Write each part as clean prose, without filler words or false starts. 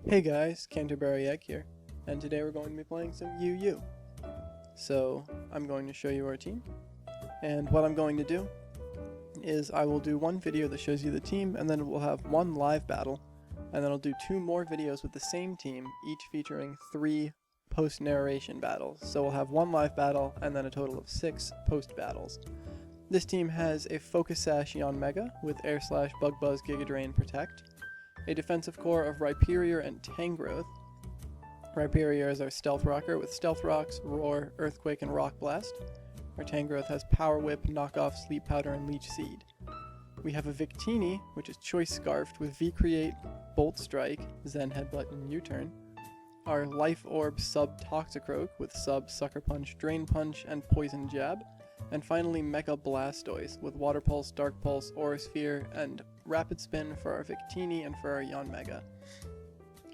Hey guys, Canterbury Egg here, and today we're going to be playing some UU. So, I'm going to show you our team, and what I'm going to do is I will do one video that shows you the team, and then we'll have one live battle, and then I'll do two more videos with the same team, each featuring 3 post-narration battles. So we'll have one live battle, and then a total of 6 post-battles. This team has a Focus Sash Yanmega with Air Slash, Bug Buzz, Giga Drain, Protect, a defensive core of Rhyperior and Tangrowth. Rhyperior is our stealth rocker with Stealth Rocks, Roar, Earthquake, and Rock Blast. Our Tangrowth has Power Whip, Knockoff, Sleep Powder, and Leech Seed. We have a Victini, which is Choice Scarfed with V-Create, Bolt Strike, Zen Headbutt, and U-Turn. Our Life Orb sub Toxicroak with sub Sucker Punch, Drain Punch, and Poison Jab. And finally Mecha Blastoise with Water Pulse, Dark Pulse, Aura Sphere, and Rapid Spin for our Victini and for our Yanmega.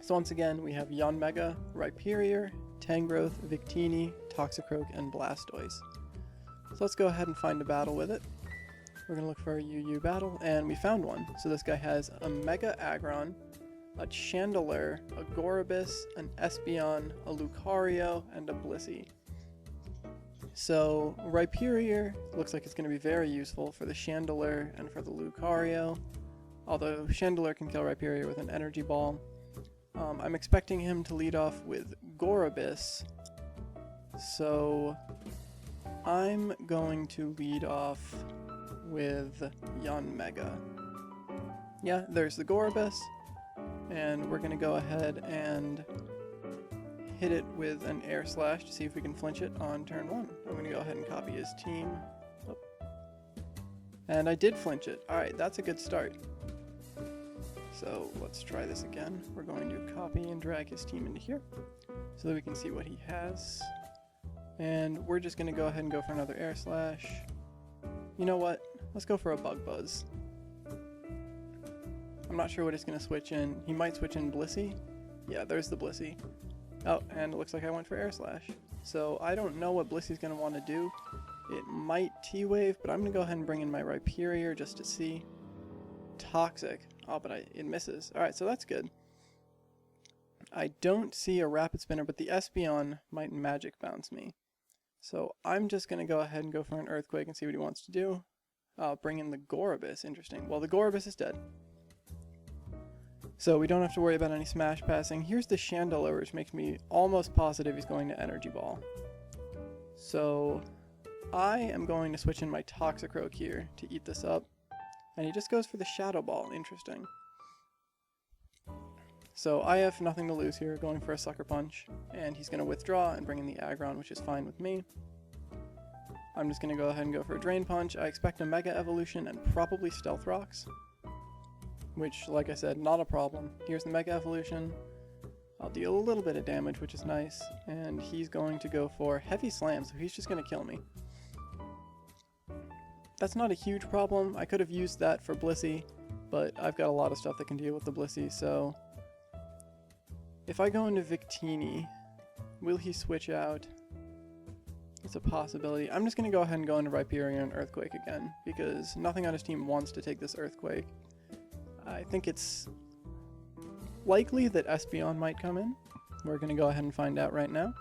So once again, we have Yanmega, Rhyperior, Tangrowth, Victini, Toxicroak, and Blastoise. So let's go ahead and find a battle with it. We're going to look for a UU battle, and we found one. So this guy has a Mega Aggron, a Chandelure, a Gorobus, an Espeon, a Lucario, and a Blissey. So Rhyperior looks like it's going to be very useful for the Chandelure and for the Lucario, although Chandelure can kill Rhyperior with an Energy Ball. I'm expecting him to lead off with Gorobus, so I'm going to lead off with Yanmega. Yeah, there's the Gorobus, and we're going to go ahead and hit it with an Air Slash to see if we can flinch it on turn 1. I'm going to go ahead and copy his team. Oh. And I did flinch it. Alright, that's a good start. So let's try this again. We're going to copy and drag his team into here so that we can see what he has. And we're just going to go ahead and go for another Air Slash. You know what? Let's go for a Bug Buzz. I'm not sure what he's going to switch in. He might switch in Blissey. Yeah, there's the Blissey. Oh, and it looks like I went for Air Slash. So I don't know what Blissey's going to want to do. It might T-Wave, but I'm going to go ahead and bring in my Rhyperior just to see. Toxic. Oh, but it misses. Alright, so that's good. I don't see a Rapid Spinner, but the Espeon might Magic Bounce me. So I'm just going to go ahead and go for an Earthquake and see what he wants to do. Bring in the Gorobus. Interesting. Well, the Gorobus is dead. So we don't have to worry about any smash passing. Here's the Chandelure, which makes me almost positive he's going to Energy Ball. So I am going to switch in my Toxicroak here to eat this up. And he just goes for the Shadow Ball. Interesting. So I have nothing to lose here, going for a Sucker Punch. And he's going to withdraw and bring in the Aggron, which is fine with me. I'm just going to go ahead and go for a Drain Punch. I expect a Mega Evolution and probably Stealth Rocks, which, like I said, not a problem. Here's the Mega Evolution. I'll deal a little bit of damage, which is nice. And he's going to go for Heavy Slam, so he's just going to kill me. That's not a huge problem. I could have used that for Blissey, but I've got a lot of stuff that can deal with the Blissey, so if I go into Victini, will he switch out? It's a possibility. I'm just going to go ahead and go into Rhyperior and Earthquake again, because nothing on his team wants to take this Earthquake. I think it's likely that Espeon might come in. We're going to go ahead and find out right now.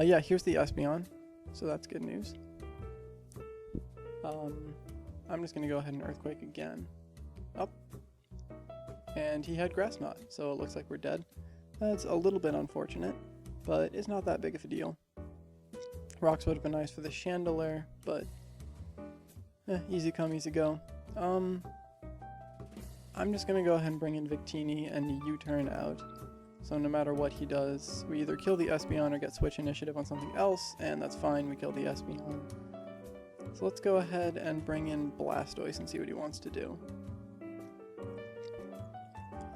Yeah, here's the Espeon, so that's good news. I'm just going to go ahead and Earthquake again. Up. And he had Grass Knot, so it looks like we're dead. That's a little bit unfortunate, but it's not that big of a deal. Rocks would have been nice for the Chandelure, but easy come, easy go. I'm just going to go ahead and bring in Victini and U-Turn out. So no matter what he does, we either kill the Espeon or get switch initiative on something else, and that's fine, we kill the Espeon. So let's go ahead and bring in Blastoise and see what he wants to do.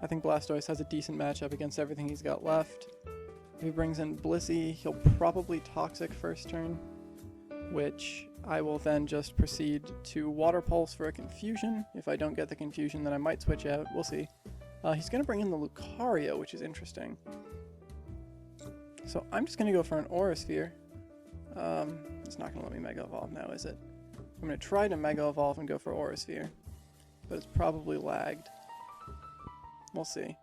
I think Blastoise has a decent matchup against everything he's got left. If he brings in Blissey, he'll probably Toxic first turn, which I will then just proceed to Water Pulse for a Confusion. If I don't get the Confusion, then I might switch out. We'll see. He's going to bring in the Lucario, which is interesting. So I'm just going to go for an Aura Sphere. It's not going to let me Mega Evolve now, is it? I'm going to try to Mega Evolve and go for Aura Sphere. but it's probably lagged. We'll see.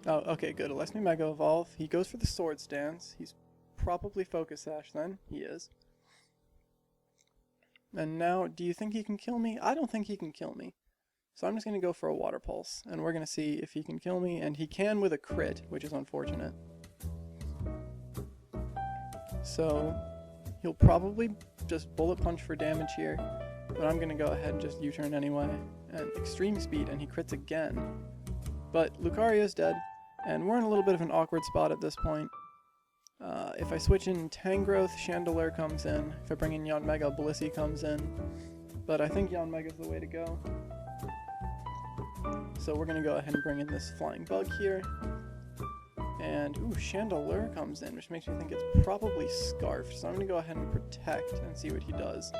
Oh, okay, good. It lets me Mega Evolve. He goes for the Sword Stance. He's probably Focus Sash then. He is. And now, do you think he can kill me? I don't think he can kill me. So I'm just going to go for a Water Pulse, and we're going to see if he can kill me, and he can with a crit, which is unfortunate. So he'll probably just Bullet Punch for damage here, but I'm going to go ahead and just U-turn anyway, and Extreme Speed, and he crits again. But Lucario's dead, and we're in a little bit of an awkward spot at this point. If I switch in Tangrowth, Chandelure comes in. If I bring in Yanmega, Blissey comes in. But I think Yanmega's the way to go. So we're going to go ahead and bring in this Flying Bug here. And, ooh, Chandelure comes in, which makes me think it's probably Scarfed. So I'm going to go ahead and Protect and see what he does.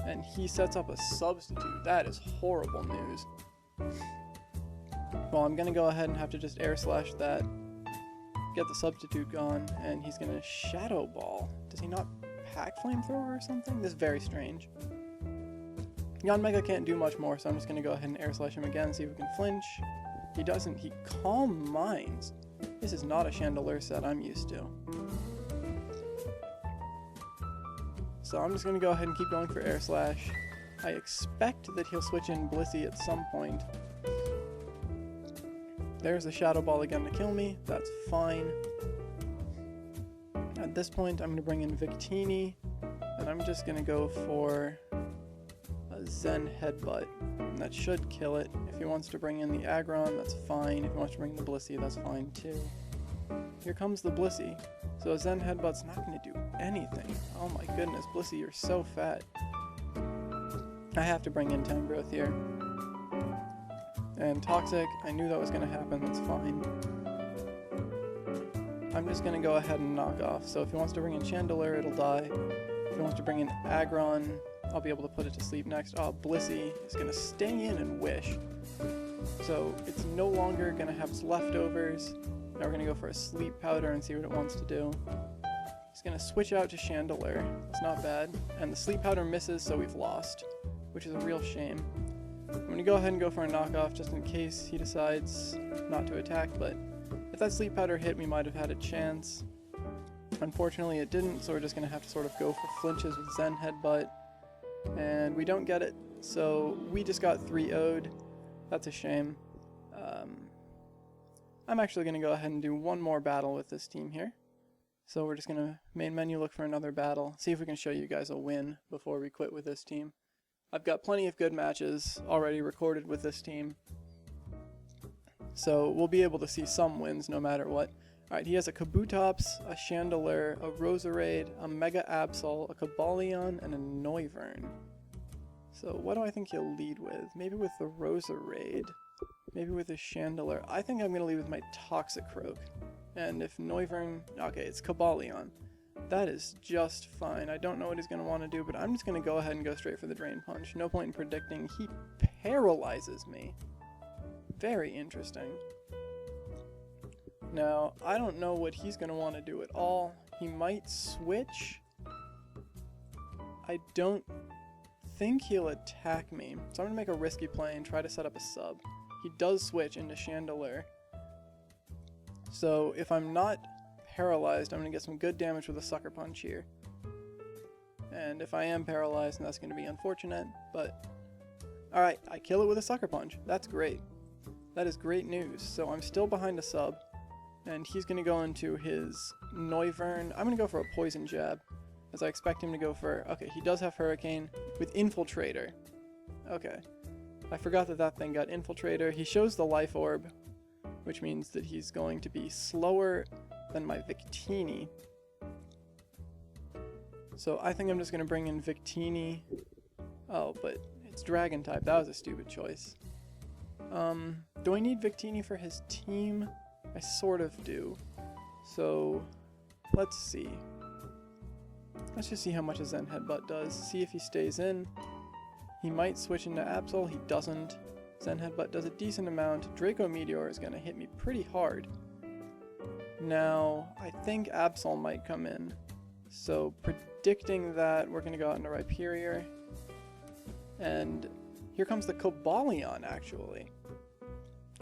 And he sets up a Substitute. That is horrible news. Well, I'm going to go ahead and have to just Air Slash that. Get the Substitute gone, and he's going to Shadow Ball. Does he not Pack Flamethrower or something? This is very strange. Yanmega can't do much more, so I'm just going to go ahead and Air Slash him again, see if we can flinch. He doesn't. He Calm Minds. This is not a Chandelure set I'm used to. So I'm just going to go ahead and keep going for Air Slash. I expect that he'll switch in Blissey at some point. There's a Shadow Ball again to kill me. That's fine. At this point, I'm going to bring in Victini, and I'm just going to go for a Zen Headbutt. And that should kill it. If he wants to bring in the Aggron, that's fine. If he wants to bring in the Blissey, that's fine too. Here comes the Blissey. So a Zen Headbutt's not going to do anything. Oh my goodness, Blissey, you're so fat. I have to bring in Tangrowth here. And Toxic, I knew that was going to happen, that's fine. I'm just going to go ahead and knock off. So if he wants to bring in Chandelure, it'll die. If he wants to bring in Aggron, I'll be able to put it to sleep next. Oh, Blissey is going to stay in and Wish. So it's no longer going to have its leftovers. Now we're going to go for a Sleep Powder and see what it wants to do. It's going to switch out to Chandelure. It's not bad. And the Sleep Powder misses, so we've lost, which is a real shame. I'm going to go ahead and go for a knockoff just in case he decides not to attack, but if that Sleep Powder hit, we might have had a chance. Unfortunately, it didn't, so we're just going to have to sort of go for flinches with Zen Headbutt, and we don't get it, so we just got 3-0'd. That's a shame. I'm actually going to go ahead and do one more battle with this team here. So we're just going to main menu look for another battle, see if we can show you guys a win before we quit with this team. I've got plenty of good matches already recorded with this team, so we'll be able to see some wins no matter what. Alright, he has a Kabutops, a Chandelure, a Roserade, a Mega Absol, a Cobalion, and a Noivern. So what do I think he'll lead with? Maybe with the Roserade. Maybe with a Chandelure. I think I'm going to lead with my Toxicroak. And if Noivern... Okay, it's Cobalion. That is just fine. I don't know what he's going to want to do, but I'm just going to go ahead and go straight for the Drain Punch. No point in predicting. He paralyzes me. Very interesting. Now, I don't know what he's going to want to do at all. He might switch. I don't think he'll attack me. So I'm going to make a risky play and try to set up a sub. He does switch into Chandelure. So if I'm not paralyzed, I'm going to get some good damage with a Sucker Punch here. And if I am paralyzed, then that's going to be unfortunate, but... Alright, I kill it with a Sucker Punch. That's great. That is great news. So I'm still behind a sub, and he's going to go into his Noivern. I'm going to go for a Poison Jab, as I expect him to go for... Okay, he does have Hurricane with Infiltrator. Okay. I forgot that that thing got Infiltrator. He shows the Life Orb, which means that he's going to be slower than my Victini. So I think I'm just going to bring in Victini. Oh, but it's Dragon type. That was a stupid choice. Do I need Victini for his team? I sort of do. So let's see. Let's just see how much a Zen Headbutt does. See if he stays in. He might switch into Absol. He doesn't. Zen Headbutt does a decent amount. Draco Meteor is going to hit me pretty hard. Now, I think Absol might come in. So, predicting that, we're going to go out into Rhyperior. And here comes the Cobalion, actually.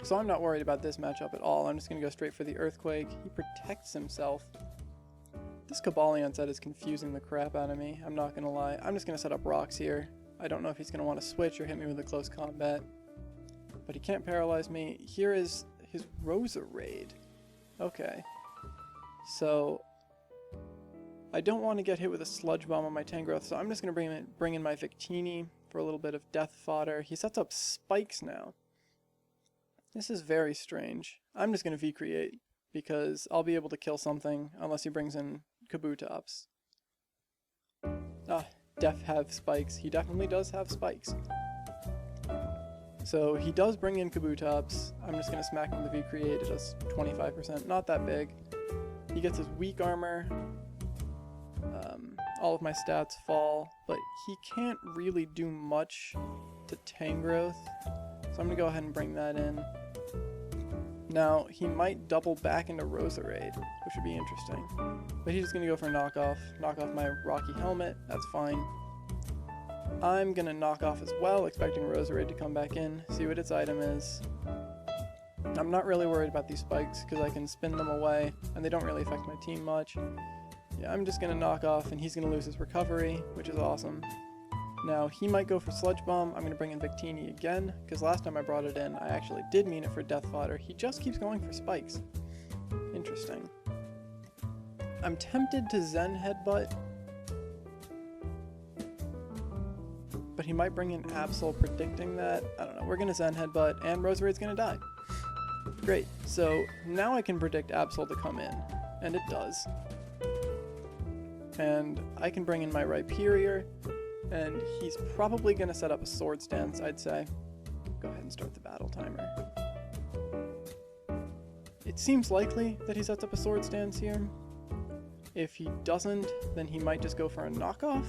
So I'm not worried about this matchup at all. I'm just going to go straight for the Earthquake. He protects himself. This Cobalion set is confusing the crap out of me. I'm not going to lie. I'm just going to set up rocks here. I don't know if he's going to want to switch or hit me with a close combat. But he can't paralyze me. Here is his Roserade. Okay. So I don't want to get hit with a Sludge Bomb on my Tangrowth, so I'm just going to bring in my Victini for a little bit of death fodder. He sets up spikes now. This is very strange. I'm just going to V-Create, because I'll be able to kill something unless he brings in Kabutops. Ah, def have spikes. He definitely does have spikes. So he does bring in Kabutops. I'm just going to smack him with the V-Create. It does 25%, not that big. He gets his weak armor. All of my stats fall, but he can't really do much to Tangrowth. So I'm going to go ahead and bring that in. Now, he might double back into Roserade, which would be interesting. But he's just going to go for knock off my Rocky Helmet. That's fine. I'm going to knock off as well, expecting Roserade to come back in, see what its item is. I'm not really worried about these spikes, because I can spin them away, and they don't really affect my team much. Yeah, I'm just going to knock off, and he's going to lose his recovery, which is awesome. Now, he might go for Sludge Bomb. I'm going to bring in Victini again, because last time I brought it in, I actually did mean it for Death Fodder. He just keeps going for spikes. Interesting. I'm tempted to Zen Headbutt, but he might bring in Absol predicting that. I don't know. We're going to Zen Headbutt, and Roserade's going to die. Great. So now I can predict Absol to come in, and it does. And I can bring in my Rhyperior, and he's probably going to set up a Swords Dance, I'd say. Go ahead and start the battle timer. It seems likely that he sets up a Swords Dance here. If he doesn't, then he might just go for a knockoff.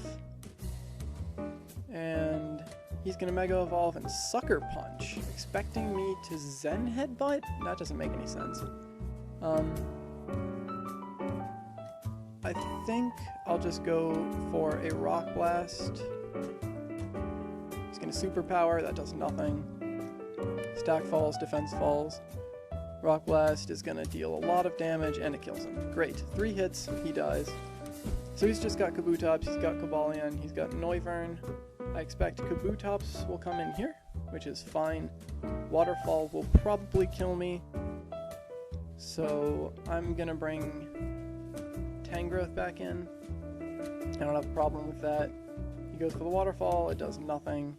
And he's going to Mega Evolve and Sucker Punch, expecting me to Zen Headbutt? That doesn't make any sense. I think I'll just go for a Rock Blast. He's going to Superpower, that does nothing. Stack falls, defense falls. Rock Blast is going to deal a lot of damage, and it kills him. Great. 3 hits, he dies. So he's just got Kabutops, he's got Cobalion, he's got Noivern. I expect Kabutops will come in here, which is fine. Waterfall will probably kill me. So I'm going to bring Tangrowth back in. I don't have a problem with that. He goes for the Waterfall, it does nothing.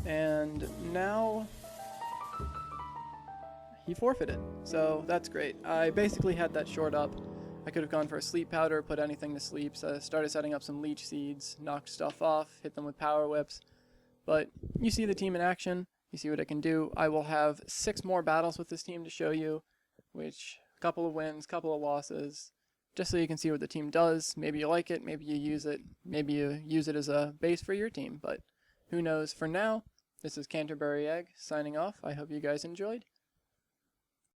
And now he forfeited, so that's great. I basically had that short up. I could have gone for a Sleep Powder, put anything to sleep, so I started setting up some Leech Seeds, knocked stuff off, hit them with Power Whips. But you see the team in action, you see what I can do. I will have 6 more battles with this team to show you, which a couple of wins, couple of losses, just so you can see what the team does. Maybe you like it, maybe you use it, maybe you use it as a base for your team, but who knows. For now, this is Canterbury Egg signing off. I hope you guys enjoyed.